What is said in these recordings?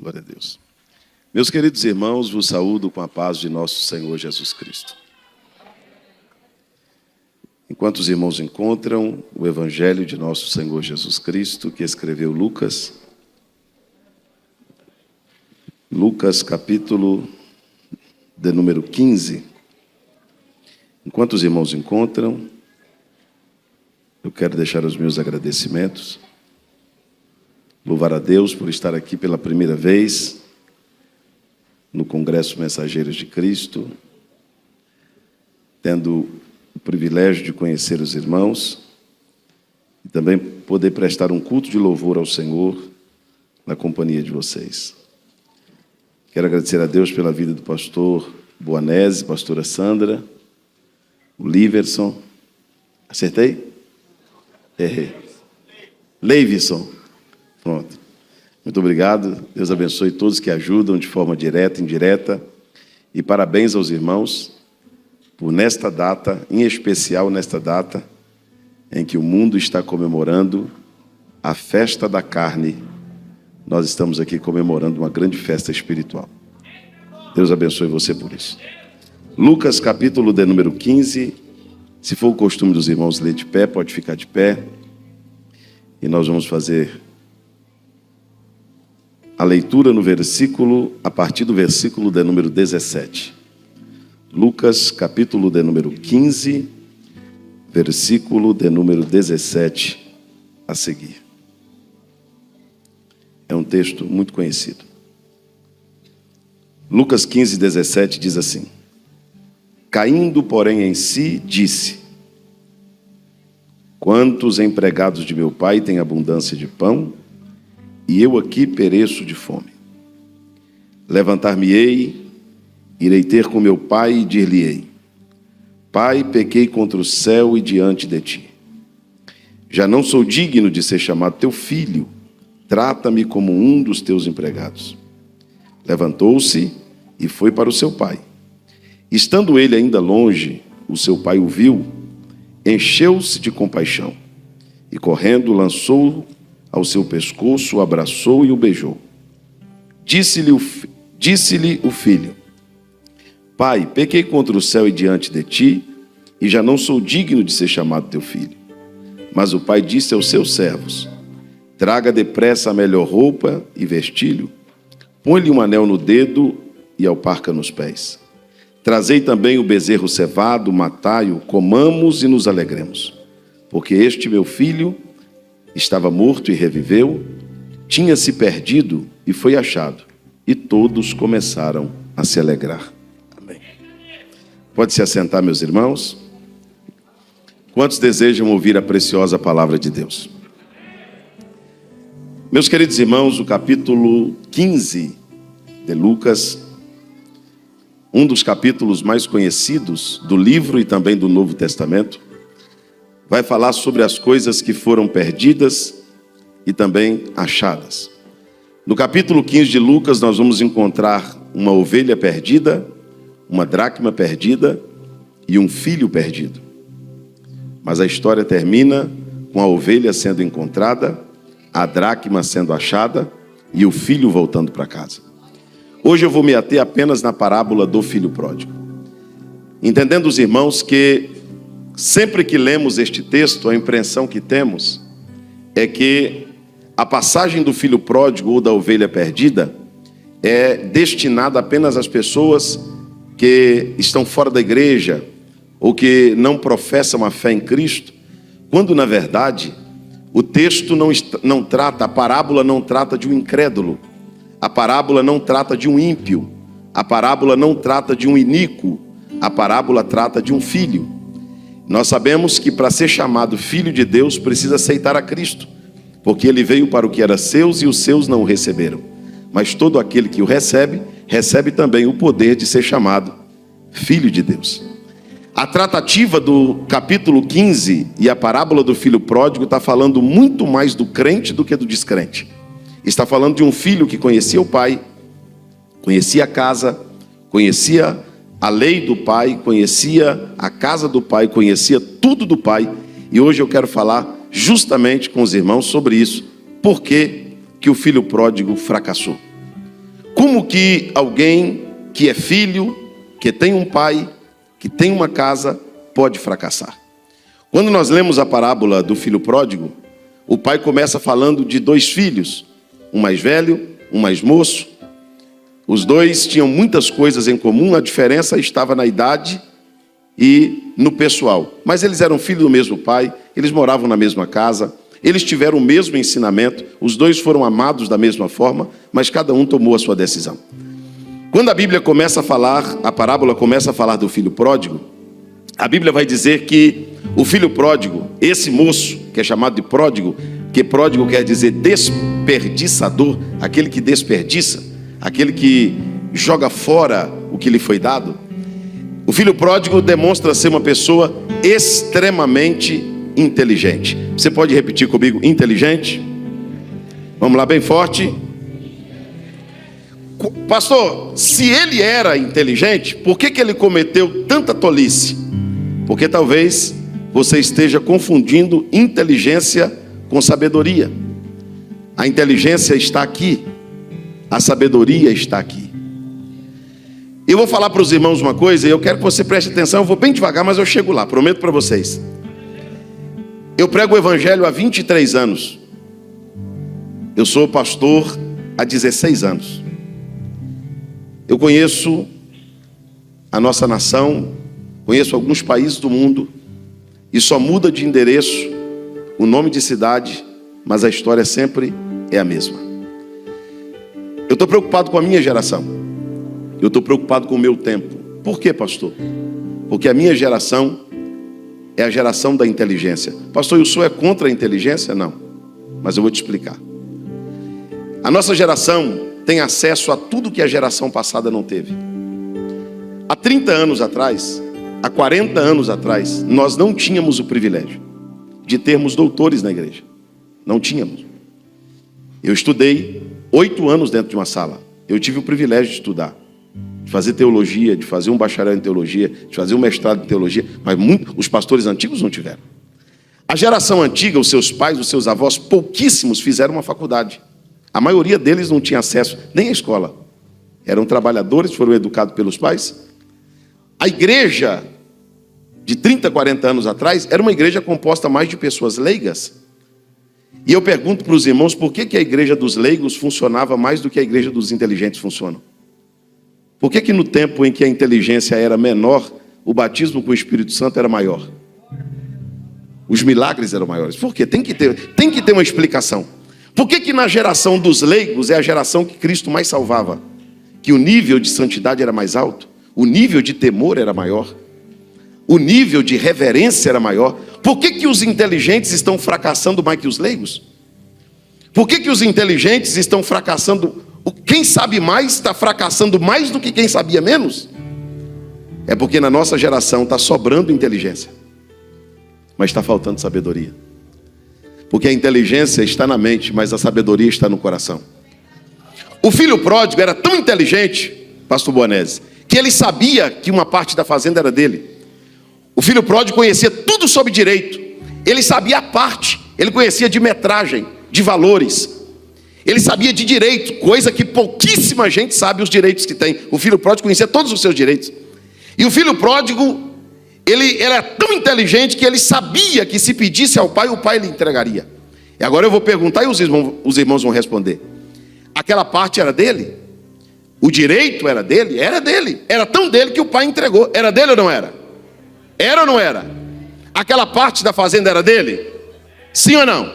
Glória a Deus. Meus queridos irmãos, vos saúdo com a paz de nosso Senhor Jesus Cristo. Enquanto os irmãos encontram o Evangelho de nosso Senhor Jesus Cristo, que escreveu Lucas, capítulo de número 15. Enquanto os irmãos encontram, eu quero deixar os meus agradecimentos. Louvar a Deus por estar aqui pela primeira vez no Congresso Mensageiros de Cristo, tendo o privilégio de conhecer os irmãos e também poder prestar um culto de louvor ao Senhor na companhia de vocês. Quero agradecer a Deus pela vida do pastor Boanese, pastora Sandra, o Liverson. Acertei? Errei. Leivison. Pronto. Muito obrigado. Deus abençoe todos que ajudam de forma direta e indireta. E parabéns aos irmãos por nesta data, em especial nesta data, em que o mundo está comemorando a festa da carne. Nós estamos aqui comemorando uma grande festa espiritual. Deus abençoe você por isso. Lucas, capítulo de número 15. Se for o costume dos irmãos ler de pé, pode ficar de pé. E nós vamos fazer a leitura no versículo, a partir do versículo de número 17. Lucas, capítulo de número 15, versículo de número 17 a seguir. É um texto muito conhecido. Lucas 15, 17 diz assim: Caindo, porém, em si, disse: Quantos empregados de meu pai têm abundância de pão, e eu aqui pereço de fome? Levantar-me-ei, irei ter com meu pai e dir-lhe-ei: Pai, pequei contra o céu e diante de ti. Já não sou digno de ser chamado teu filho, trata-me como um dos teus empregados. Levantou-se e foi para o seu pai. Estando ele ainda longe, o seu pai o viu, encheu-se de compaixão e, correndo, lançou ao seu pescoço, o abraçou e o beijou. Disse-lhe o filho: Pai, pequei contra o céu e diante de ti, e já não sou digno de ser chamado teu filho. Mas o pai disse aos seus servos: Traga depressa a melhor roupa e vestilho, põe-lhe um anel no dedo e alparca nos pés. Trazei também o bezerro cevado, matai-o, comamos e nos alegremos. Porque este meu filho estava morto e reviveu, tinha-se perdido e foi achado. E todos começaram a se alegrar. Amém. Pode se assentar, meus irmãos. Quantos desejam ouvir a preciosa palavra de Deus? Meus queridos irmãos, o capítulo 15 de Lucas, um dos capítulos mais conhecidos do livro e também do Novo Testamento, vai falar sobre as coisas que foram perdidas e também achadas. No capítulo 15 de Lucas, nós vamos encontrar uma ovelha perdida, uma dracma perdida e um filho perdido. Mas a história termina com a ovelha sendo encontrada, a dracma sendo achada e o filho voltando para casa. Hoje eu vou me ater apenas na parábola do filho pródigo. Entendendo os irmãos que sempre que lemos este texto, a impressão que temos é que a passagem do filho pródigo ou da ovelha perdida é destinada apenas às pessoas que estão fora da igreja ou que não professam a fé em Cristo, quando na verdade o texto não trata, a parábola não trata de um incrédulo, a parábola não trata de um ímpio, a parábola não trata de um iníquo, a parábola trata de um filho. Nós sabemos que para ser chamado filho de Deus precisa aceitar a Cristo, porque ele veio para o que era seus e os seus não o receberam. Mas todo aquele que o recebe, recebe também o poder de ser chamado filho de Deus. A tratativa do capítulo 15 e a parábola do filho pródigo está falando muito mais do crente do que do descrente. Está falando de um filho que conhecia o pai, conhecia a casa, conhecia a lei do pai, conhecia a casa do pai, conhecia tudo do pai. E hoje eu quero falar justamente com os irmãos sobre isso. Por que o filho pródigo fracassou? Como que alguém que é filho, que tem um pai, que tem uma casa, pode fracassar? Quando nós lemos a parábola do filho pródigo, o pai começa falando de dois filhos, um mais velho, um mais moço. Os dois tinham muitas coisas em comum, a diferença estava na idade e no pessoal. Mas eles eram filhos do mesmo pai, eles moravam na mesma casa, eles tiveram o mesmo ensinamento, os dois foram amados da mesma forma, mas cada um tomou a sua decisão. Quando a Bíblia começa a falar, a parábola começa a falar do filho pródigo, a Bíblia vai dizer que o filho pródigo, esse moço que é chamado de pródigo, que pródigo quer dizer desperdiçador, aquele que desperdiça, aquele que joga fora o que lhe foi dado. O filho pródigo demonstra ser uma pessoa extremamente inteligente. Você pode repetir comigo, inteligente? Vamos lá, bem forte. Pastor, se ele era inteligente, por que ele cometeu tanta tolice? Porque talvez você esteja confundindo inteligência com sabedoria. A inteligência está aqui, a sabedoria está aqui. Eu vou falar para os irmãos uma coisa e eu quero que você preste atenção. Eu vou bem devagar, mas eu chego lá, prometo para vocês. Eu prego o evangelho há 23 anos. Eu sou pastor há 16 anos. Eu conheço a nossa nação, conheço alguns países do mundo, e só muda de endereço, o nome de cidade, mas a história sempre é a mesma. Eu estou preocupado com a minha geração. Eu estou preocupado com o meu tempo. Por quê, pastor? Porque a minha geração é a geração da inteligência. Pastor, e o senhor é contra a inteligência? Não. Mas eu vou te explicar. A nossa geração tem acesso a tudo que a geração passada não teve. Há 30 anos atrás, há 40 anos atrás, nós não tínhamos o privilégio de termos doutores na igreja. Não tínhamos. Eu estudei 8 anos dentro de uma sala. Eu tive o privilégio de estudar, de fazer teologia, de fazer um bacharel em teologia, de fazer um mestrado em teologia, mas os pastores antigos não tiveram. A geração antiga, os seus pais, os seus avós, pouquíssimos fizeram uma faculdade. A maioria deles não tinha acesso nem à escola. Eram trabalhadores, foram educados pelos pais. A igreja de 30, 40 anos atrás era uma igreja composta mais de pessoas leigas. E eu pergunto para os irmãos por que a igreja dos leigos funcionava mais do que a igreja dos inteligentes funciona. Por que no tempo em que a inteligência era menor, o batismo com o Espírito Santo era maior? Os milagres eram maiores. Por quê? Tem que ter uma explicação. Por que na geração dos leigos é a geração que Cristo mais salvava? Que o nível de santidade era mais alto, o nível de temor era maior, o nível de reverência era maior. Por que os inteligentes estão fracassando mais que os leigos? Por que os inteligentes estão fracassando? Quem sabe mais está fracassando mais do que quem sabia menos? É porque na nossa geração está sobrando inteligência, mas está faltando sabedoria. Porque a inteligência está na mente, mas a sabedoria está no coração. O filho pródigo era tão inteligente, pastor Boanese, que ele sabia que uma parte da fazenda era dele. O filho pródigo conhecia tudo sobre direito. Ele sabia a parte, ele conhecia de metragem, de valores. Ele sabia de direito, coisa que pouquíssima gente sabe os direitos que tem. O filho pródigo conhecia todos os seus direitos. E o filho pródigo, ele era tão inteligente que ele sabia que se pedisse ao pai, o pai lhe entregaria. E agora eu vou perguntar e os irmãos vão responder. Aquela parte era dele? O direito era dele? Era dele. Era tão dele que o pai entregou. Era dele ou não era? Era ou não era? Aquela parte da fazenda era dele? Sim ou não?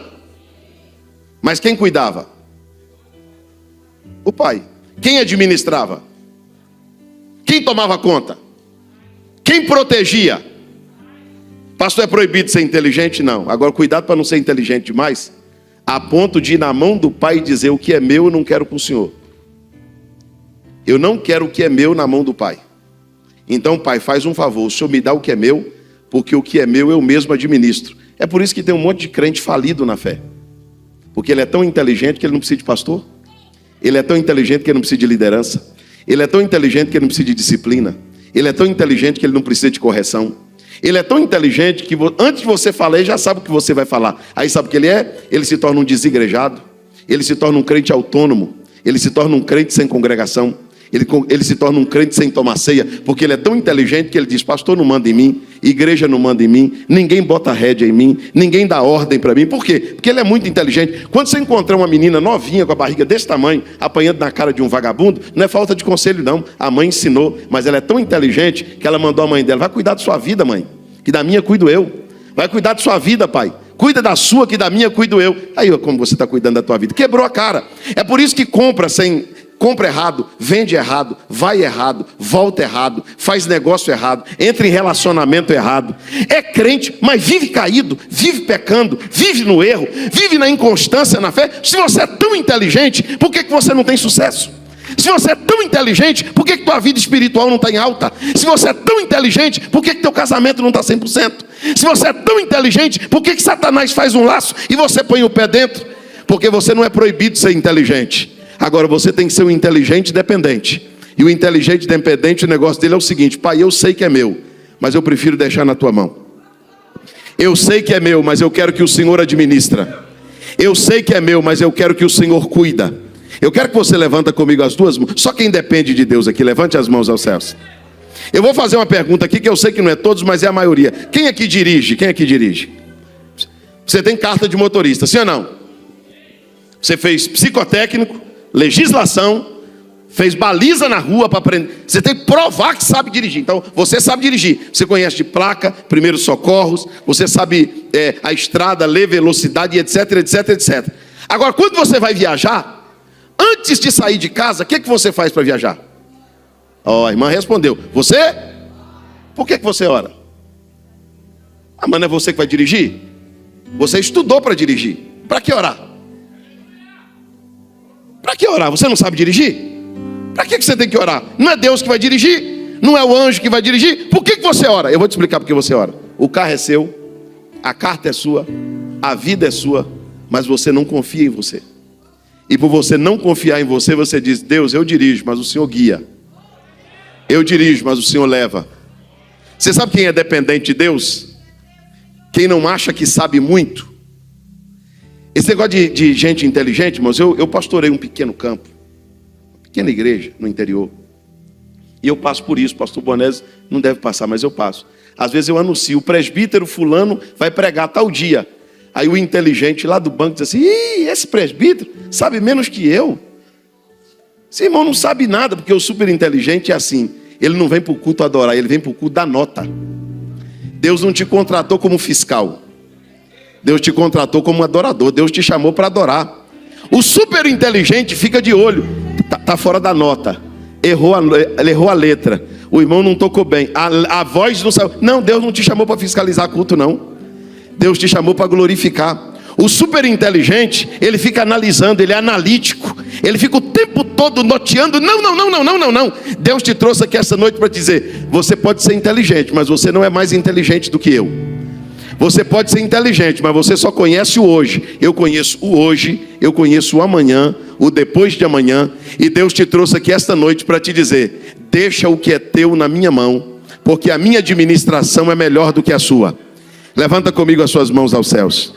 Mas quem cuidava? O pai. Quem administrava? Quem tomava conta? Quem protegia? Pastor, é proibido ser inteligente? Não. Agora cuidado para não ser inteligente demais, a ponto de ir na mão do pai e dizer: o que é meu eu não quero com o senhor. Eu não quero o que é meu na mão do pai. Então, pai, faz um favor, o senhor me dá o que é meu, porque o que é meu eu mesmo administro. É por isso que tem um monte de crente falido na fé. Porque ele é tão inteligente que ele não precisa de pastor. Ele é tão inteligente que ele não precisa de liderança. Ele é tão inteligente que ele não precisa de disciplina. Ele é tão inteligente que ele não precisa de correção. Ele é tão inteligente que antes de você falar, ele já sabe o que você vai falar. Aí sabe o que ele é? Ele se torna um desigrejado. Ele se torna um crente autônomo. ele se torna um crente sem congregação, ele se torna um crente sem tomar ceia, porque ele é tão inteligente que ele diz: pastor não manda em mim, igreja não manda em mim, ninguém bota rédea em mim, ninguém dá ordem para mim. Por quê? Porque ele é muito inteligente. Quando você encontrar uma menina novinha com a barriga desse tamanho, apanhando na cara de um vagabundo, não é falta de conselho não, a mãe ensinou, mas ela é tão inteligente que ela mandou a mãe dela: vai cuidar da sua vida, mãe, que da minha cuido eu. Vai cuidar da sua vida, pai, cuida da sua, que da minha cuido eu. Aí, como você está cuidando da tua vida? Quebrou a cara. É por isso que compra errado, vende errado, vai errado, volta errado, faz negócio errado, entra em relacionamento errado. É crente, mas vive caído, vive pecando, vive no erro, vive na inconstância na fé. Se você é tão inteligente, por que você não tem sucesso? Se você é tão inteligente, por que tua vida espiritual não está em alta? Se você é tão inteligente, por que teu casamento não está 100%? Se você é tão inteligente, por que Satanás faz um laço e você põe o pé dentro? Porque você não é proibido de ser inteligente. Agora você tem que ser um inteligente dependente. E o inteligente dependente, o negócio dele é o seguinte: pai, eu sei que é meu, mas eu prefiro deixar na tua mão. Eu sei que é meu, mas eu quero que o Senhor administra. Eu sei que é meu, mas eu quero que o Senhor cuida. Eu quero que você levanta comigo as duas mãos. Só quem depende de Deus aqui, levante as mãos aos céus. Eu vou fazer uma pergunta aqui que eu sei que não é todos, mas é a maioria. Quem aqui dirige? Quem aqui dirige? Você tem carta de motorista, sim ou não? Você fez psicotécnico, legislação, fez baliza na rua para aprender. Você tem que provar que sabe dirigir. Então, você sabe dirigir. Você conhece de placa, primeiros socorros, você sabe a estrada, ler velocidade, etc, etc, etc. Agora, quando você vai viajar, antes de sair de casa, o que você faz para viajar? A irmã respondeu: você? Por que você ora? Ah, mas não é você que vai dirigir? Você estudou para dirigir. Para que orar? Para que orar? Você não sabe dirigir? Para que você tem que orar? Não é Deus que vai dirigir? Não é o anjo que vai dirigir? Por que você ora? Eu vou te explicar por que você ora. O carro é seu, a carta é sua, a vida é sua, mas você não confia em você. E por você não confiar em você, você diz: Deus, eu dirijo, mas o Senhor guia. Eu dirijo, mas o Senhor leva. Você sabe quem é dependente de Deus? Quem não acha que sabe muito. Esse negócio de gente inteligente, irmãos, eu pastorei um pequeno campo, uma pequena igreja no interior. E eu passo por isso. Pastor Bonés não deve passar, mas eu passo. Às vezes eu anuncio: o presbítero fulano vai pregar tal dia. Aí o inteligente lá do banco diz assim: ih, esse presbítero sabe menos que eu. Esse irmão não sabe nada, porque o super inteligente é assim: ele não vem para o culto adorar, ele vem para o culto dar nota. Deus não te contratou como fiscal, Deus te contratou como adorador. Deus te chamou para adorar. O super inteligente fica de olho: tá fora da nota, errou a letra, o irmão não tocou bem, a voz não saiu. Não, Deus não te chamou para fiscalizar culto, não. Deus te chamou para glorificar. O super inteligente, ele fica analisando, ele é analítico, ele fica o tempo todo noteando. Não. Deus te trouxe aqui essa noite para dizer: você pode ser inteligente, mas você não é mais inteligente do que eu. Você pode ser inteligente, mas você só conhece o hoje. Eu conheço o hoje, eu conheço o amanhã, o depois de amanhã. E Deus te trouxe aqui esta noite para te dizer: deixa o que é teu na minha mão, porque a minha administração é melhor do que a sua. Levanta comigo as suas mãos aos céus.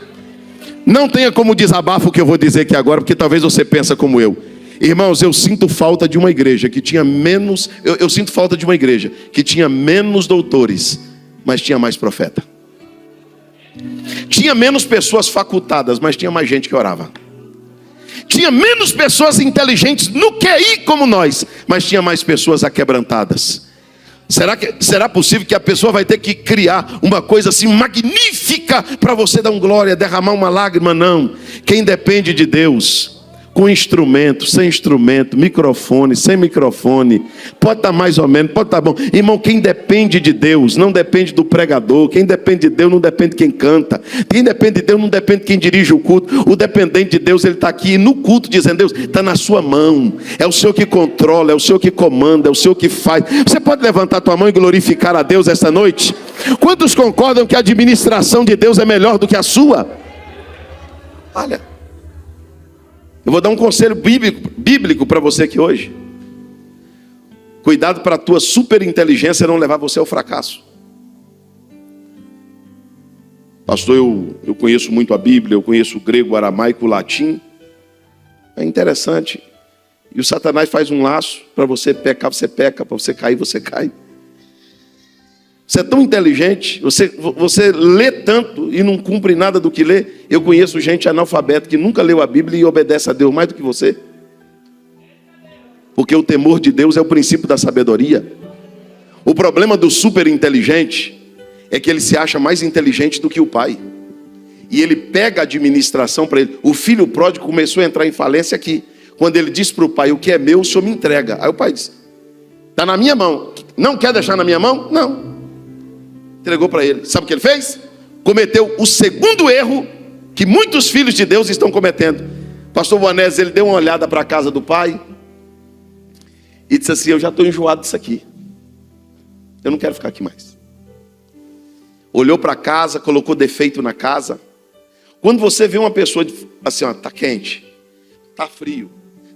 Não tenha como desabafo o que eu vou dizer aqui agora, porque talvez você pense como eu. Irmãos, eu sinto falta de uma igreja que tinha menos... Eu sinto falta de uma igreja que tinha menos doutores, mas tinha mais profeta. Tinha menos pessoas facultadas, mas tinha mais gente que orava. Tinha menos pessoas inteligentes no QI como nós, mas tinha mais pessoas aquebrantadas. Será possível que a pessoa vai ter que criar uma coisa assim magnífica para você dar glória, derramar uma lágrima? Não. Quem depende de Deus, com instrumento, sem instrumento, microfone, sem microfone, pode estar mais ou menos, pode estar bom. Irmão, quem depende de Deus não depende do pregador. Quem depende de Deus não depende de quem canta. Quem depende de Deus não depende de quem dirige o culto. O dependente de Deus, ele está aqui no culto dizendo: Deus, está na sua mão. É o Senhor que controla, é o Senhor que comanda, é o Senhor que faz. Você pode levantar a tua mão e glorificar a Deus esta noite? Quantos concordam que a administração de Deus é melhor do que a sua? Olha, eu vou dar um conselho bíblico para você aqui hoje. Cuidado para a tua super inteligência não levar você ao fracasso. Pastor, eu conheço muito a Bíblia, eu conheço o grego, o aramaico, o latim. É interessante. E o Satanás faz um laço, para você pecar, você peca, para você cair, você cai. Você é tão inteligente, você lê tanto e não cumpre nada do que lê. Eu conheço gente analfabeta que nunca leu a Bíblia e obedece a Deus mais do que você. Porque o temor de Deus é o princípio da sabedoria. O problema do super inteligente é que ele se acha mais inteligente do que o pai. E ele pega a administração para ele. O filho pródigo começou a entrar em falência aqui. Quando ele disse para o pai, o que é meu, o senhor me entrega. Aí o pai disse, está na minha mão. Não quer deixar na minha mão? Não. Entregou para ele. Sabe o que ele fez? Cometeu o segundo erro que muitos filhos de Deus estão cometendo. Pastor Boanese, ele deu uma olhada para a casa do pai e disse assim, eu já estou enjoado disso aqui. Eu não quero ficar aqui mais. Olhou para a casa, colocou defeito na casa. Quando você vê uma pessoa assim, ó, tá quente, tá frio,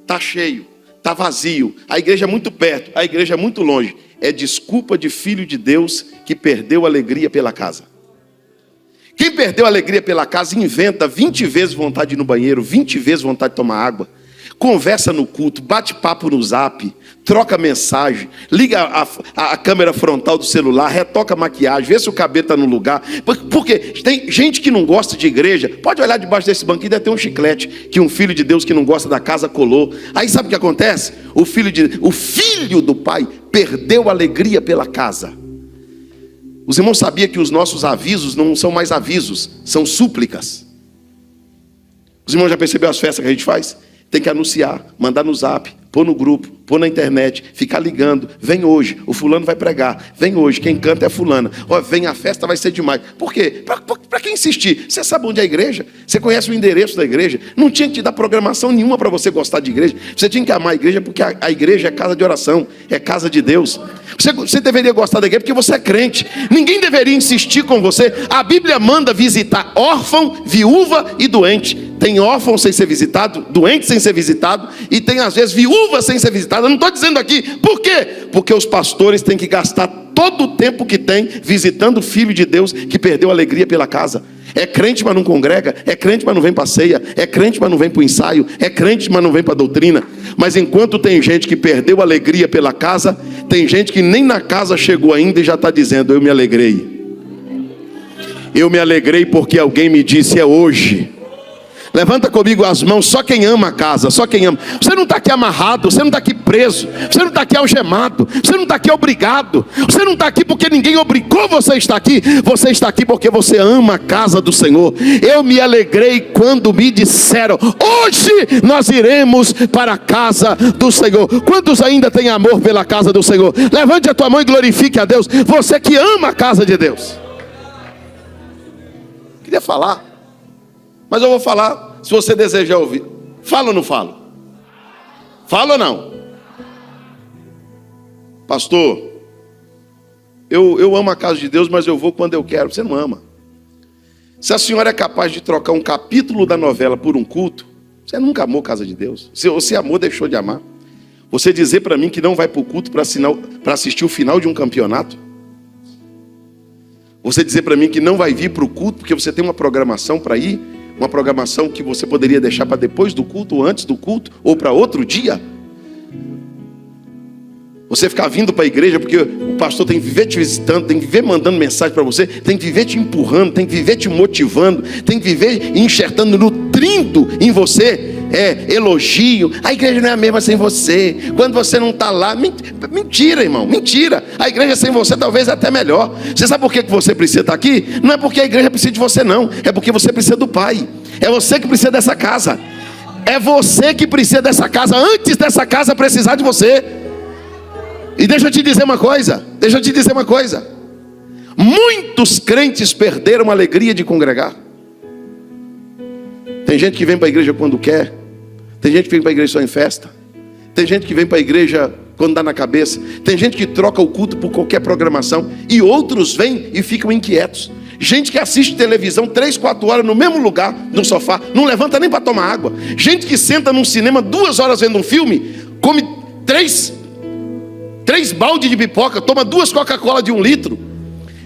tá cheio, tá vazio, a igreja é muito perto, a igreja é muito longe, é desculpa de filho de Deus que perdeu a alegria pela casa. Quem perdeu a alegria pela casa inventa 20 vezes vontade de ir no banheiro, 20 vezes vontade de tomar água, conversa no culto, bate papo no zap, troca mensagem, liga a câmera frontal do celular, retoca a maquiagem, vê se o cabelo está no lugar. Porque tem gente que não gosta de igreja, pode olhar debaixo desse banquinho, deve ter um chiclete que um filho de Deus que não gosta da casa colou. Aí sabe o que acontece? O filho do pai perdeu a alegria pela casa. Os irmãos sabiam que os nossos avisos não são mais avisos, são súplicas. Os irmãos já perceberam as festas que a gente faz? Tem que anunciar, mandar no zap, pôr no grupo, pôr na internet, ficar ligando. Vem hoje, o fulano vai pregar. Vem hoje, quem canta é fulana. Ó, vem, a festa vai ser demais. Por quê? Para quem insistir? Você sabe onde é a igreja? Você conhece o endereço da igreja? Não tinha que te dar programação nenhuma para você gostar de igreja. Você tinha que amar a igreja porque a igreja é casa de oração, é casa de Deus. Você deveria gostar da igreja porque você é crente. Ninguém deveria insistir com você. A Bíblia manda visitar órfão, viúva e doente. Tem órfão sem ser visitado, doente sem ser visitado, e tem às vezes viúva sem ser visitada. Eu não estou dizendo aqui, por quê? Porque os pastores têm que gastar todo o tempo que tem visitando o filho de Deus que perdeu a alegria pela casa. É crente, mas não congrega, é crente, mas não vem para a ceia, é crente, mas não vem para o ensaio, é crente, mas não vem para a doutrina. Mas enquanto tem gente que perdeu a alegria pela casa, tem gente que nem na casa chegou ainda e já está dizendo, eu me alegrei. Eu me alegrei porque alguém me disse, é hoje. Levanta comigo as mãos, só quem ama a casa, só quem ama. Você não está aqui amarrado, você não está aqui preso, você não está aqui algemado, você não está aqui obrigado, você não está aqui porque ninguém obrigou você a estar aqui, você está aqui porque você ama a casa do Senhor. Eu me alegrei quando me disseram, hoje nós iremos para a casa do Senhor. Quantos ainda têm amor pela casa do Senhor? Levante a tua mão e glorifique a Deus, você que ama a casa de Deus. Queria falar, mas eu vou falar, se você desejar ouvir. Falo ou não falo? Falo ou não? Pastor, eu amo a casa de Deus, mas eu vou quando eu quero. Você não ama. Se a senhora é capaz de trocar um capítulo da novela por um culto, você nunca amou a casa de Deus. Se você amou, deixou de amar. Você dizer para mim que não vai para o culto para assistir o final de um campeonato. Você dizer para mim que não vai vir para o culto porque você tem uma programação para ir, uma programação que você poderia deixar para depois do culto, ou antes do culto, ou para outro dia. Você ficar vindo para a igreja porque o pastor tem que viver te visitando, tem que viver mandando mensagem para você, tem que viver te empurrando, tem que viver te motivando, tem que viver enxertando, nutrindo em você elogio. A igreja não é a mesma sem você. Quando você não está lá, mentira, irmão, mentira. A igreja sem você talvez é até melhor. Você sabe por que você precisa estar aqui? Não é porque a igreja precisa de você, não. É porque você precisa do Pai. É você que precisa dessa casa. É você que precisa dessa casa. Antes dessa casa precisar de você. E deixa eu te dizer uma coisa. Muitos crentes perderam a alegria de congregar. Tem gente que vem para a igreja quando quer. Tem gente que vem para a igreja só em festa. Tem gente que vem para a igreja quando dá na cabeça. Tem gente que troca o culto por qualquer programação. E outros vêm e ficam inquietos. Gente que assiste televisão 3, 4 horas no mesmo lugar, no sofá, não levanta nem para tomar água. Gente que senta num cinema 2 horas vendo um filme, come 3 balde de pipoca, toma 2 Coca-Cola de 1 litro.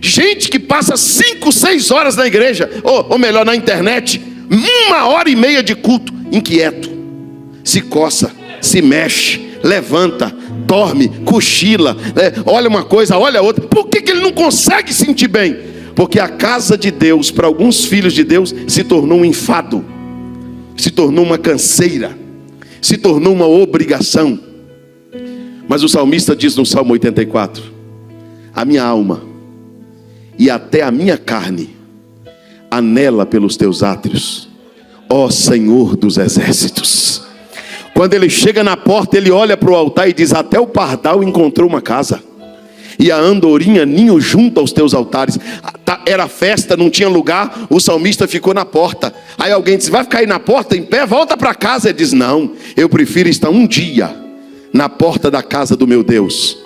Gente que passa 5, 6 horas na igreja, ou melhor, na internet, 1h30 de culto, inquieto, se coça, se mexe, levanta, dorme, cochila, olha uma coisa, olha outra. Por que ele não consegue sentir bem? Porque a casa de Deus, para alguns filhos de Deus, se tornou um enfado, se tornou uma canseira, se tornou uma obrigação. Mas o salmista diz no Salmo 84: a minha alma e até a minha carne anela pelos teus átrios, ó Senhor dos exércitos. Quando ele chega na porta, ele olha para o altar e diz: até o pardal encontrou uma casa, e a andorinha ninho junto aos teus altares. Era festa, não tinha lugar, o salmista ficou na porta. Aí alguém disse: vai ficar aí na porta em pé? Volta para casa. Ele diz: não, eu prefiro estar um dia na porta da casa do meu Deus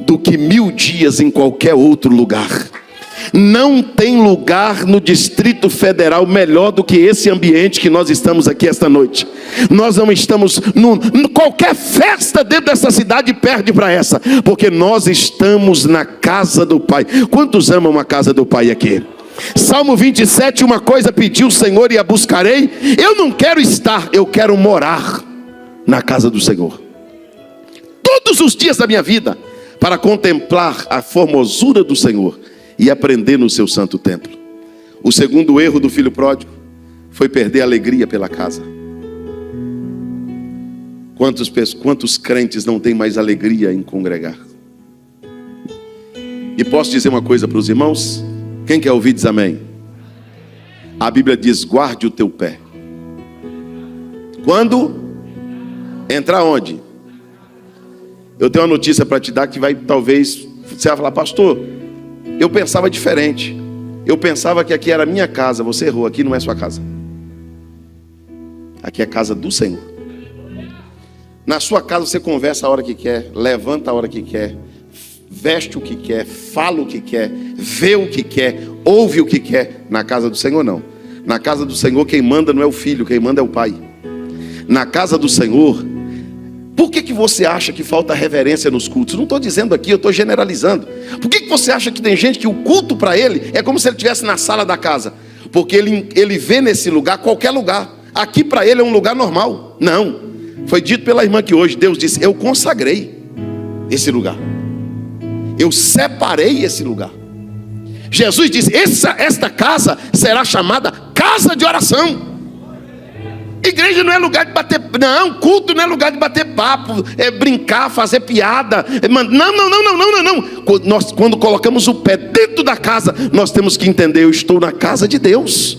do que 1000 dias em qualquer outro lugar. Não tem lugar no Distrito Federal melhor do que esse ambiente que nós estamos aqui esta noite. Nós não estamos qualquer festa dentro dessa cidade perde para essa, porque nós estamos na casa do Pai. Quantos amam a casa do Pai aqui? Salmo 27, uma coisa pedi o Senhor e a buscarei. Eu não quero estar, eu quero morar na casa do Senhor todos os dias da minha vida, para contemplar a formosura do Senhor e aprender no seu santo templo. O segundo erro do filho pródigo foi perder a alegria pela casa. Quantos crentes não têm mais alegria em congregar? E posso dizer uma coisa para os irmãos? Quem quer ouvir diz amém. A Bíblia diz: guarde o teu pé. Quando? Entrar onde? Eu tenho uma notícia para te dar que vai, talvez, você vai falar: pastor, eu pensava diferente. Eu pensava que aqui era a minha casa. Você errou, aqui não é sua casa. Aqui é a casa do Senhor. Na sua casa você conversa a hora que quer, levanta a hora que quer, veste o que quer, fala o que quer, vê o que quer, ouve o que quer. Na casa do Senhor não. Na casa do Senhor quem manda não é o filho, quem manda é o pai. Na casa do Senhor, por que você acha que falta reverência nos cultos? Não estou dizendo aqui, eu estou generalizando. Por que você acha que tem gente que o culto para ele é como se ele estivesse na sala da casa? Porque ele vê nesse lugar qualquer lugar. Aqui para ele é um lugar normal. Não. Foi dito pela irmã que hoje Deus disse: eu consagrei esse lugar. Eu separei esse lugar. Jesus disse: esta casa será chamada casa de oração. Igreja não é lugar de bater, não, culto não é lugar de bater papo, brincar, fazer piada. Não. Nós, quando colocamos o pé dentro da casa, nós temos que entender: eu estou na casa de Deus.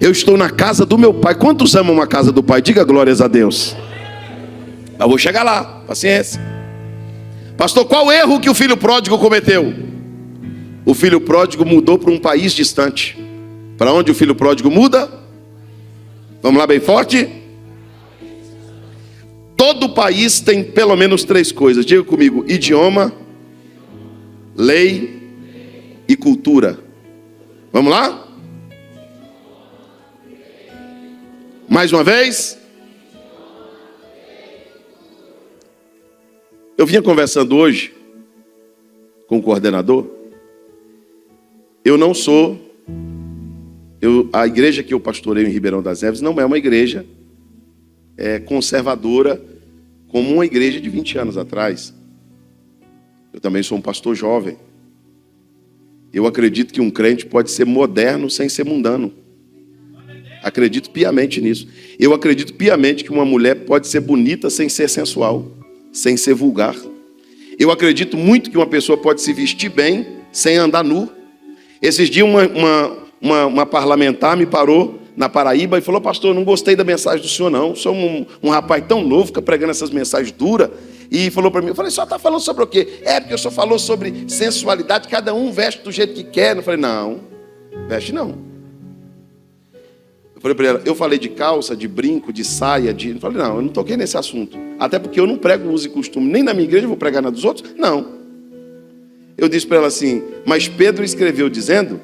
Eu estou na casa do meu Pai. Quantos amam a casa do Pai? Diga glórias a Deus. Eu vou chegar lá, paciência. Pastor, qual erro que o filho pródigo cometeu? O filho pródigo mudou para um país distante. Para onde o filho pródigo muda? Vamos lá bem forte? Todo país tem pelo menos 3 coisas. Diga comigo: idioma, lei e cultura. Vamos lá? Mais uma vez. Eu vinha conversando hoje com o coordenador. A igreja que eu pastoreio em Ribeirão das Neves não é uma igreja conservadora como uma igreja de 20 anos atrás. Eu também sou um pastor jovem. Eu acredito que um crente pode ser moderno sem ser mundano. Acredito piamente nisso. Eu acredito piamente que uma mulher pode ser bonita sem ser sensual, sem ser vulgar. Eu acredito muito que uma pessoa pode se vestir bem sem andar nu. Esses dias uma parlamentar me parou na Paraíba e falou: pastor, não gostei da mensagem do senhor não. Sou um rapaz tão novo, fica pregando essas mensagens duras. E falou para mim, eu falei: o senhor está falando sobre o quê? Porque o senhor falou sobre sensualidade, cada um veste do jeito que quer. Eu falei: não, veste não. Eu falei para ela: eu falei de calça, de brinco, de saia, Eu falei: não, eu não toquei nesse assunto. Até porque eu não prego uso e costume, nem na minha igreja eu vou pregar na dos outros. Não. Eu disse para ela assim: mas Pedro escreveu dizendo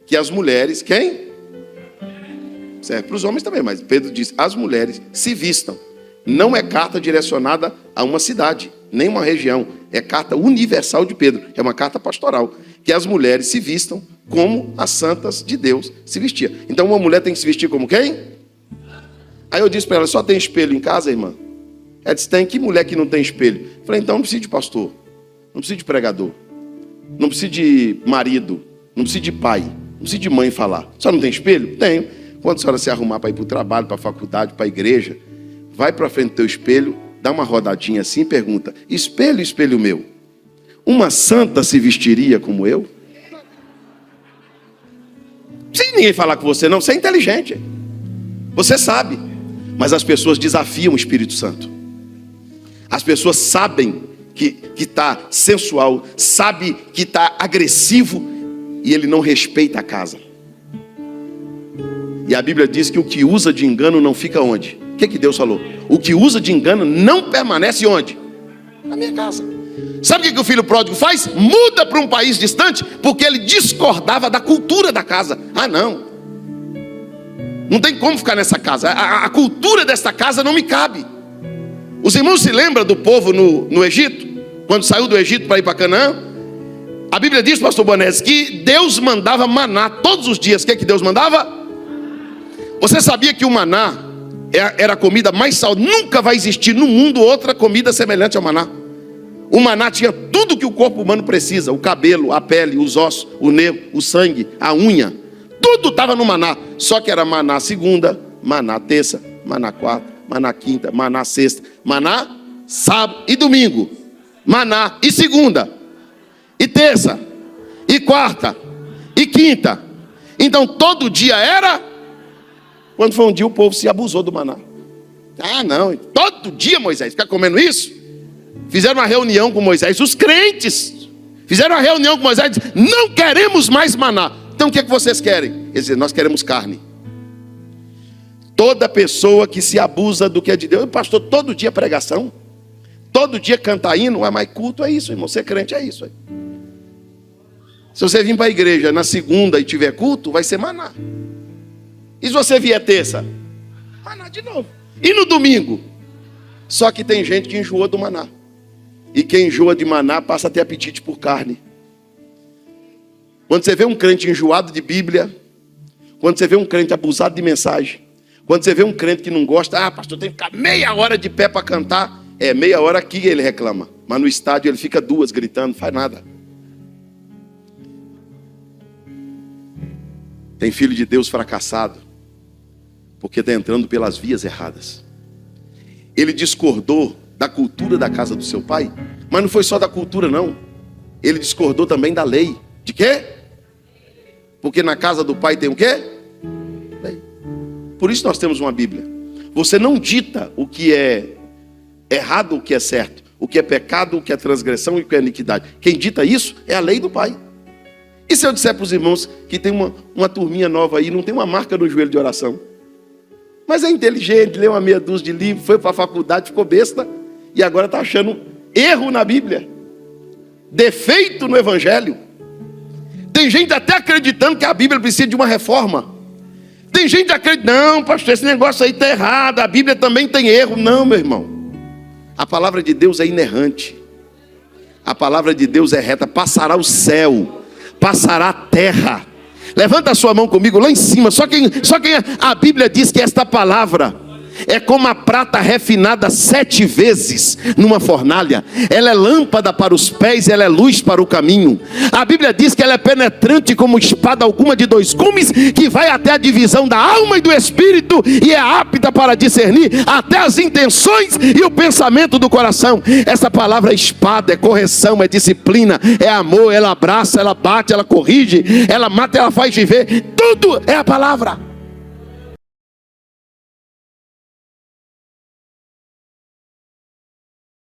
que as mulheres, quem? Serve para os homens também, mas Pedro diz: as mulheres se vistam. Não é carta direcionada a uma cidade, nem uma região. É carta universal de Pedro. É uma carta pastoral. Que as mulheres se vistam como as santas de Deus se vestiam. Então uma mulher tem que se vestir como quem? Aí eu disse para ela: só tem espelho em casa, irmã? Ela disse, tem. Que mulher que não tem espelho? Eu falei, então não precisa de pastor, não precisa de pregador, não precisa de marido, não precisa de pai, não precisa de mãe falar. Só não tem espelho? Tenho. Quando a senhora se arrumar para ir para o trabalho, para a faculdade, para a igreja, vai para frente do teu espelho, dá uma rodadinha assim e pergunta, espelho, espelho meu, uma santa se vestiria como eu? Sem ninguém falar com você não, você é inteligente, você sabe. Mas as pessoas desafiam o Espírito Santo. As pessoas sabem que está sensual, sabe que está agressivo, e ele não respeita a casa. E a Bíblia diz que o que usa de engano não fica onde? O que Deus falou? O que usa de engano não permanece onde? Na minha casa. Sabe o que o filho pródigo faz? Muda para um país distante, porque ele discordava da cultura da casa. Ah, não tem como ficar nessa casa. A cultura desta casa não me cabe. Os irmãos se lembram do povo no Egito? Quando saiu do Egito para ir para Canaã? A Bíblia diz, pastor Bonés, que Deus mandava maná todos os dias. O que Deus mandava? Você sabia que o maná era a comida mais saudável? Nunca vai existir no mundo outra comida semelhante ao maná. O maná tinha tudo que o corpo humano precisa. O cabelo, a pele, os ossos, o nervo, o sangue, a unha. Tudo estava no maná. Só que era maná segunda, maná terça, maná quarta, maná quinta, maná sexta, maná sábado e domingo. Maná e segunda, e terça, e quarta, e quinta. Então todo dia era... Quando foi um dia o povo se abusou do maná. Ah, não, todo dia Moisés fica comendo isso? Fizeram uma reunião com Moisés, os crentes fizeram uma reunião com Moisés, não queremos mais maná. Então o que vocês querem? Eles dizem, nós queremos carne. Toda pessoa que se abusa do que é de Deus, pastor, todo dia pregação, todo dia cantar hino, não é mais culto, é isso, irmão, ser crente é isso. Se você vir para a igreja na segunda e tiver culto, vai ser maná. E se você vier terça? Maná de novo. E no domingo? Só que tem gente que enjoou do maná. E quem enjoa de maná passa a ter apetite por carne. Quando você vê um crente enjoado de Bíblia, quando você vê um crente abusado de mensagem, quando você vê um crente que não gosta, pastor, tem que ficar meia hora de pé para cantar. É, meia hora aqui ele reclama. Mas no estádio ele fica 2 gritando, não faz nada. Tem filho de Deus fracassado, porque está entrando pelas vias erradas. Ele discordou da cultura da casa do seu pai, mas não foi só da cultura não. Ele discordou também da lei. De quê? Porque na casa do pai tem o quê? Lei. Por isso nós temos uma Bíblia. Você não dita o que é errado, o que é certo, o que é pecado, o que é transgressão e o que é iniquidade. Quem dita isso é a lei do pai. E se eu disser para os irmãos que tem uma turminha nova aí, não tem uma marca no joelho de oração, mas é inteligente, lê uma meia dúzia de livros, foi para a faculdade, ficou besta, e agora está achando erro na Bíblia, defeito no Evangelho. Tem gente até acreditando que a Bíblia precisa de uma reforma. Tem gente acreditando, não, pastor, esse negócio aí está errado, a Bíblia também tem erro. Não, meu irmão, a palavra de Deus é inerrante, a palavra de Deus é reta. Passará o céu, passará a terra. Levanta a sua mão comigo lá em cima. Só quem a Bíblia diz que esta palavra é como a prata refinada 7 vezes numa fornalha. Ela é lâmpada para os pés, ela é luz para o caminho. A Bíblia diz que ela é penetrante como espada alguma de 2 gumes, que vai até a divisão da alma e do espírito, e é apta para discernir até as intenções e o pensamento do coração. Essa palavra é espada, é correção, é disciplina, é amor. Ela abraça, ela bate, ela corrige, ela mata, ela faz viver. Tudo é a palavra.